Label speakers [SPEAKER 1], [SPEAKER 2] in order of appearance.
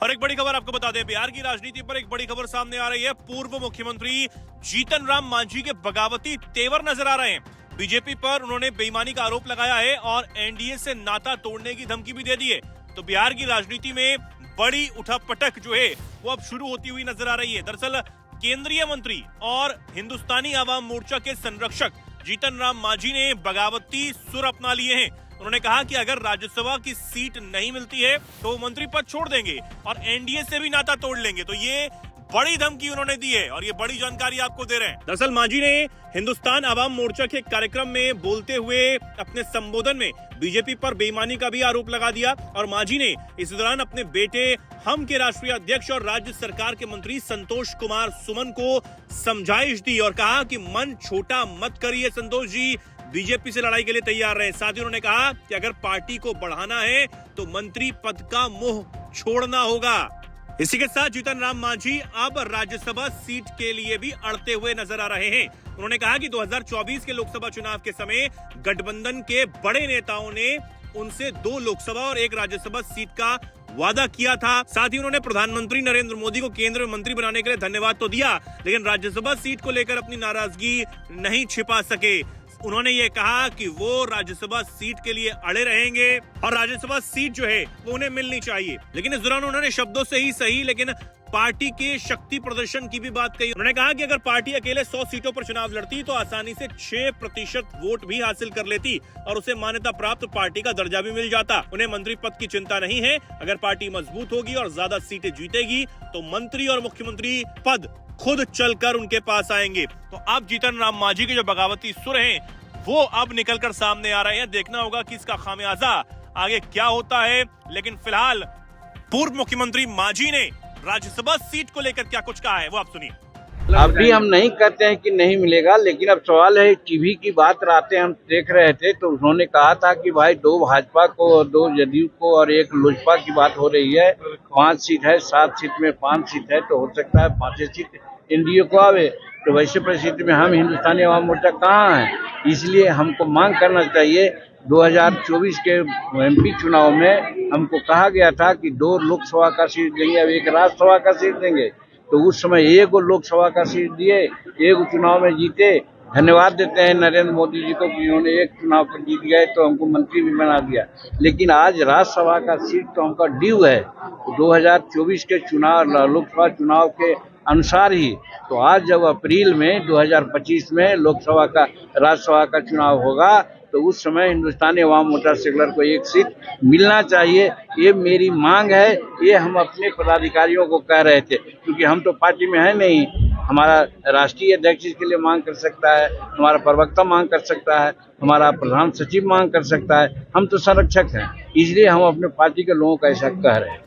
[SPEAKER 1] और एक बड़ी खबर आपको बता दें, बिहार की राजनीति पर एक बड़ी खबर सामने आ रही है। पूर्व मुख्यमंत्री जीतन राम मांझी के बगावती तेवर नजर आ रहे हैं। बीजेपी पर उन्होंने बेईमानी का आरोप लगाया है और एनडीए से नाता तोड़ने की धमकी भी दे दी है। तो बिहार की राजनीति में बड़ी उठापटक जो है वो अब शुरू होती हुई नजर आ रही है। दरअसल केंद्रीय मंत्री और हिंदुस्तानी आवाम मोर्चा के संरक्षक जीतन राम मांझी ने बगावती सुर अपना लिए हैं। उन्होंने कहा कि अगर राज्यसभा की सीट नहीं मिलती है तो वो मंत्री पद छोड़ देंगे और एनडीए से भी नाता तोड़ लेंगे। तो ये बड़ी धमकी उन्होंने दी है और ये बड़ी जानकारी आपको दे रहे हैं। दरअसल मांझी ने हिंदुस्तान आवाम मोर्चा के कार्यक्रम में बोलते हुए अपने संबोधन में बीजेपी पर बेईमानी का भी आरोप लगा दिया और मांझी ने इस दौरान अपने बेटे हम के राष्ट्रीय अध्यक्ष और राज्य सरकार के मंत्री संतोष कुमार सुमन को समझाइश दी और कहा कि मन छोटा मत करिए संतोष जी, बीजेपी से लड़ाई के लिए तैयार रहे। साथ ही उन्होंने कहा कि अगर पार्टी को बढ़ाना है तो मंत्री पद का मोह छोड़ना होगा। इसी के साथ जीतन राम मांझी अब राज्यसभा सीट के लिए भी अड़ते हुए नजर आ रहे हैं। उन्होंने कहा कि 2024 के लोकसभा चुनाव के समय गठबंधन के बड़े नेताओं ने उनसे 2 लोकसभा और 1 राज्यसभा सीट का वादा किया था। साथ ही उन्होंने प्रधानमंत्री नरेंद्र मोदी को केंद्र में मंत्री बनाने के लिए धन्यवाद तो दिया, लेकिन राज्यसभा सीट को लेकर अपनी नाराजगी नहीं छिपा सके। उन्होंने ये कहा कि वो राज्यसभा सीट के लिए अड़े रहेंगे और राज्यसभा सीट जो है वो उन्हें मिलनी चाहिए। लेकिन इस दौरान उन्होंने शब्दों से ही सही लेकिन पार्टी के शक्ति प्रदर्शन की भी बात कही। उन्होंने कहा कि अगर पार्टी अकेले 100 सीटों पर चुनाव लड़ती तो आसानी से 6% वोट भी हासिल कर लेती और उसे मान्यता प्राप्त पार्टी का दर्जा भी मिल जाता। उन्हें मंत्री पद की चिंता नहीं है। अगर पार्टी मजबूत होगी और ज्यादा सीटें जीतेगी तो मंत्री और मुख्यमंत्री पद खुद चलकर उनके पास आएंगे। तो अब जीतन राम मांझी के जो बगावती सुर हैं वो अब निकलकर सामने आ रहे हैं। देखना होगा कि इसका खामियाजा आगे क्या होता है। लेकिन फिलहाल पूर्व मुख्यमंत्री मांझी ने राज्यसभा सीट को लेकर क्या कुछ कहा है वो आप सुनिए।
[SPEAKER 2] अभी हम नहीं कहते हैं कि नहीं मिलेगा, लेकिन अब सवाल है टीवी की बात रातें हम देख रहे थे तो उन्होंने कहा था कि भाई 2 भाजपा को, 2 जदयू को और 1 लोजपा की बात हो रही है। 5 सीट है, 7 सीट में 5 सीट है तो हो सकता है 5 सीट एनडीए को आवे। तो वैसे परिस्थिति में हम हिंदुस्तानी आवाम मोर्चा कहाँ है, इसलिए हमको मांग करना चाहिए। 2024 के एमपी चुनाव में हमको कहा गया था कि 2 लोकसभा का सीट देंगे, अब 1 राज्यसभा का सीट देंगे। तो उस समय 1 लोकसभा का सीट दिए, 1 चुनाव में जीते। धन्यवाद देते हैं नरेंद्र मोदी जी को कि उन्होंने 1 चुनाव पर जीत गए तो हमको मंत्री भी बना दिया। लेकिन आज राज्यसभा का सीट तो हमका ड्यू है 2024 के चुनाव, लोकसभा चुनाव के अनुसार ही। तो आज जब अप्रैल में 2025 में लोकसभा का, राज्यसभा का चुनाव होगा तो उस समय हिंदुस्तानी आवाम मोर्चा सेकुलर को 1 सीट मिलना चाहिए। ये मेरी मांग है। ये हम अपने पदाधिकारियों को कह रहे थे क्योंकि हम तो पार्टी में है नहीं। हमारा राष्ट्रीय अध्यक्ष इसके लिए मांग कर सकता है, हमारा प्रवक्ता मांग कर सकता है, हमारा प्रधान सचिव मांग कर सकता है। हम तो संरक्षक हैं, इसलिए हम अपने पार्टी के लोगों का ऐसा कह रहे हैं।